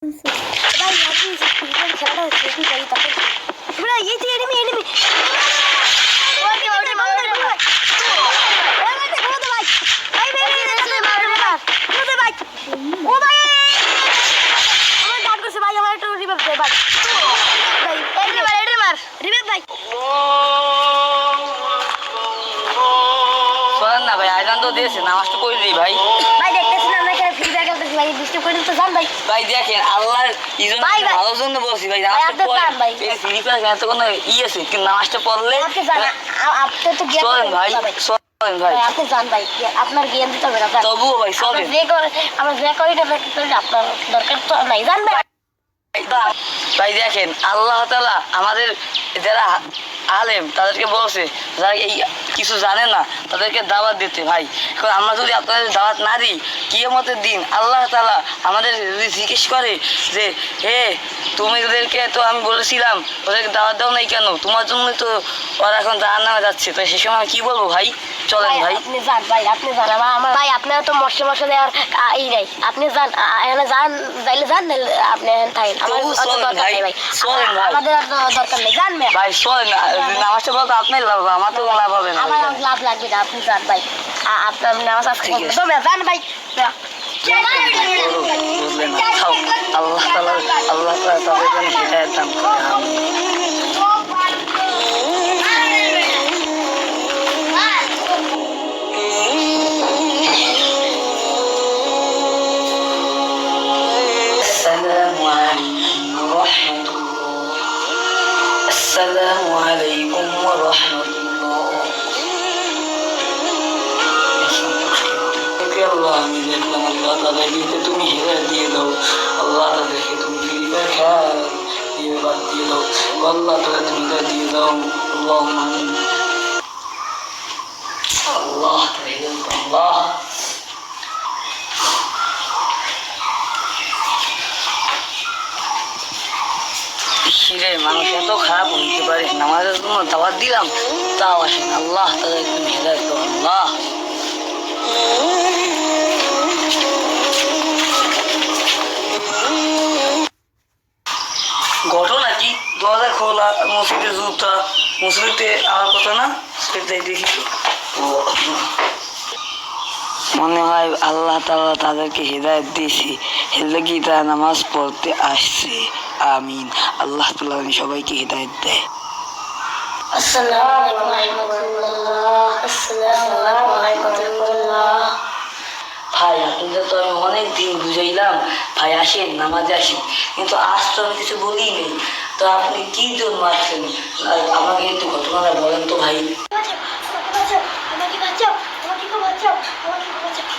ভাই আপনি খেলাটা হচ্ছে কি ভাই তাকে ভাই এই যে এনিমি এনিমি ওকে ওকে মারো ভাই ভাই ও ভাই আমার ডাক করছে ভাই আমার একটু রিভাইভ দে ভাই ভাই এডি মার রিভাইভ ভাই শোনেন না ভাই আজান তো দিয়েছে নামাজটা করে দিই ভাই ভাই দেখতেছেন আমরা এখানে ফ্রি ফায়ার খেলতেছি ভাই ডিস্টার্ব করে তো যান ভাই ভাই দেখেন আল্লাহর ইজন ভালোর জন্য বলছি ভাই নামাজটা পড়ে এই ফ্রি ফায়ার খেলতে তো কোনো আছে কিন্তু নামাজটা পড়লে আপনি জানা আপনি তো জ্ঞান চলেন ভাই চলেন ভাই আপনি জান ভাই আপনার জ্ঞান দিতে হবে না তবুও ভাই চলেন আমরা যে করি না আপনার দরকার তো নাই জান ভাই ভাই দেখেন আল্লাহ তাআলা আমাদের যারা আলেম তাদেরকে বলছে যারা এই কিছু জানে না তাদেরকে দাওয়াত দিতে ভাই এখন আমরা যদি আপনাদের দাওয়াত না দিই কিয়ামতের দিন আল্লাহ তাআলা আমাদের যদি জিজ্ঞেস করে যে হে তুমি ওদেরকে তো আমি বলেছিলাম ওদেরকে দাওয়াত দাও নাই কেন তোমার জন্য তো ওরা এখন জাহান্নামে যাচ্ছে তো সে সময় কি বলবো ভাই চলেন ভাই আপনি যান ভাই আপনি যান আমার ভাই আপনারা তো মশলা দেওয়ার এই নাই আপনি যান এখানে যান যাইলে যান আপনি থাকেন আমার ভাই চলেন ভাই আমাদের দরকার নেই জান ভাই চলেন নামাজটা বলতো আপনার লাভ হবে আমার তো লাভ হবে না আমার লাভ লাগবে না আপনি যান ভাই আপনার নামাজ আজকে যান ভাই আল্লাহ তাআলা তাদের জন্য হিদায়াত দান করুন السلام عليكم ورحمة الله আল্লাহ আমি দেখলাম আল্লাহ তাদেরকে তুমি হেদায়েত দিয়ে দাও আল্লাহ তাদেরকে তুমি ফ্রি ফায়ার খেলা দিয়ে বাদ দিয়ে দাও আল্লাহ তাদের তুমি হেদায়েত দিয়ে দাও আল্লাহ আল্লাহ আল্লাহ মানুষ এত খারাপ হইতে পারে নামাজের জন্য দাওয়াত দিলাম তাও আসেন আল্লাহ তাদের তুমি হেদায়েত দাও আল্লাহ ঘটনা কি দরজা খোলা মসজিদে জুতা মসজিদে আমার কথা না সেটাই দেখি মনে হয় আল্লাহ তাআলা তাদেরকে হেদায়েত দিয়েছে হেলে তারা নামাজ পড়তে আসছে আমিন আল্লাহ তাআলা সবাইকে হেদায়েত দেয় আসসালামু আলাইকুম আসসালামু আলাইকুম ভাই আপনাদের তো আমি অনেক দিন বুঝাইলাম ভাই আসেন নামাজে আসেন কিন্তু আজ তো আমি কিছু বলি নেই তো আপনি কি জন্য আসছেন আমাকে একটু ঘটনাটা বলেন তো ভাই আমাকে বাঁচাও আমাকে বাঁচাও আমাকে বাঁচাও